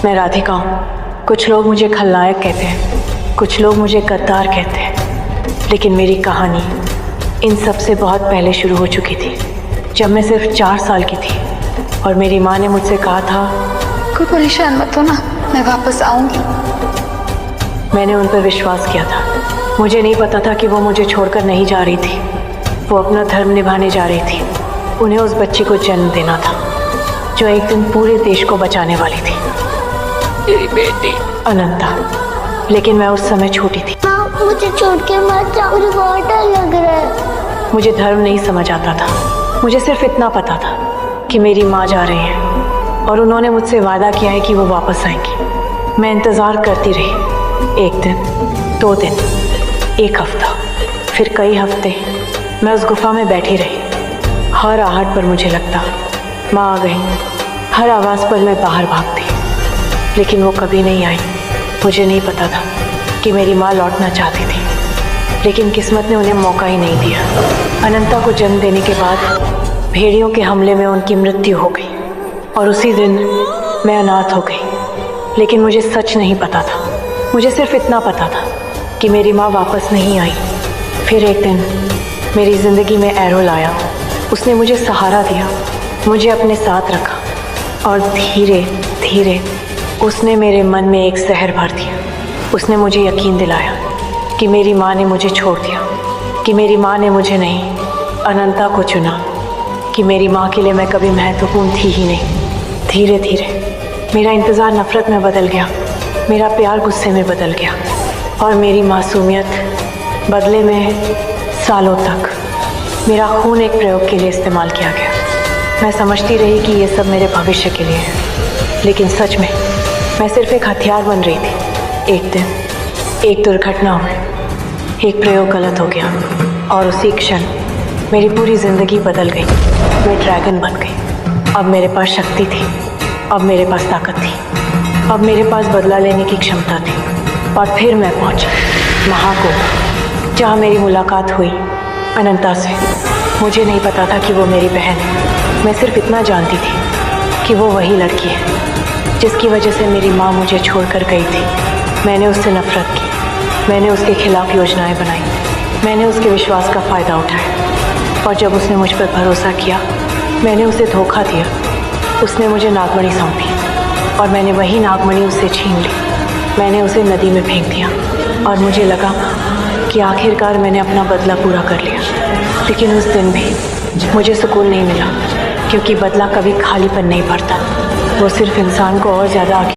मैं राधिका हूँ। कुछ लोग मुझे खलनायक कहते हैं, कुछ लोग मुझे गद्दार कहते हैं, लेकिन मेरी कहानी इन सब से बहुत पहले शुरू हो चुकी थी, जब मैं सिर्फ 4 साल की थी और मेरी माँ ने मुझसे कहा था, कोई परेशान मत हो ना, मैं वापस आऊंगी। मैंने उन पर विश्वास किया था। मुझे नहीं पता था कि वो मुझे छोड़कर नहीं जा रही थी, वो अपना धर्म निभाने जा रही थी। उन्हें उस बच्ची को जन्म देना था जो एक दिन पूरे देश को बचाने वाली थी, तेरी बेटी अनंता। लेकिन मैं उस समय छोटी थी। माँ, मुझे छोड़ के मत जाओ, मुझे बहुत डर लग रहा है। मुझे धर्म नहीं समझ आता था। मुझे सिर्फ इतना पता था कि मेरी माँ जा रही है और उन्होंने मुझसे वादा किया है कि वो वापस आएंगी। मैं इंतज़ार करती रही। 1 दिन, 2 दिन, 1 हफ्ता, फिर कई हफ्ते मैं उस गुफा में बैठी रही। हर आहट पर मुझे लगता माँ आ गई। हर आवाज़ पर मैं बाहर भागती, लेकिन वो कभी नहीं आई। मुझे नहीं पता था कि मेरी माँ लौटना चाहती थी, लेकिन किस्मत ने उन्हें मौका ही नहीं दिया। अनंता को जन्म देने के बाद भेड़ियों के हमले में उनकी मृत्यु हो गई और उसी दिन मैं अनाथ हो गई। लेकिन मुझे सच नहीं पता था। मुझे सिर्फ इतना पता था कि मेरी माँ वापस नहीं आई। फिर एक दिन मेरी ज़िंदगी में एरोल आया। उसने मुझे सहारा दिया, मुझे अपने साथ रखा और धीरे धीरे उसने मेरे मन में एक जहर भर दिया। उसने मुझे यकीन दिलाया कि मेरी माँ ने मुझे छोड़ दिया, कि मेरी माँ ने मुझे नहीं, अनंता को चुना, कि मेरी माँ के लिए मैं कभी महत्वपूर्ण थी ही नहीं। धीरे धीरे मेरा इंतज़ार नफ़रत में बदल गया, मेरा प्यार गुस्से में बदल गया और मेरी मासूमियत बदले में सालों तक मेरा खून एक प्रयोग के लिए इस्तेमाल किया गया। मैं समझती रही कि ये सब मेरे भविष्य के लिए है, लेकिन सच में मैं सिर्फ एक हथियार बन रही थी। एक दिन एक दुर्घटना हुई, एक प्रयोग गलत हो गया और उसी क्षण मेरी पूरी ज़िंदगी बदल गई। मैं ड्रैगन बन गई। अब मेरे पास शक्ति थी, अब मेरे पास ताकत थी, अब मेरे पास बदला लेने की क्षमता थी। और फिर मैं पहुंचा महाकुंभ, जहाँ मेरी मुलाकात हुई अनंता से। मुझे नहीं पता था कि वो मेरी बहन है। मैं सिर्फ इतना जानती थी कि वो वही लड़की है जिसकी वजह से मेरी माँ मुझे छोड़कर गई थी। मैंने उससे नफ़रत की, मैंने उसके खिलाफ योजनाएं बनाई, मैंने उसके विश्वास का फ़ायदा उठाया और जब उसने मुझ पर भरोसा किया, मैंने उसे धोखा दिया। उसने मुझे नागमणि सौंपी और मैंने वही नागमणि उससे छीन ली। मैंने उसे नदी में फेंक दिया और मुझे लगा कि आखिरकार मैंने अपना बदला पूरा कर लिया। लेकिन उस दिन भी मुझे सुकून नहीं मिला, क्योंकि बदला कभी खालीपन नहीं भरता, वो सिर्फ इंसान को और ज़्यादा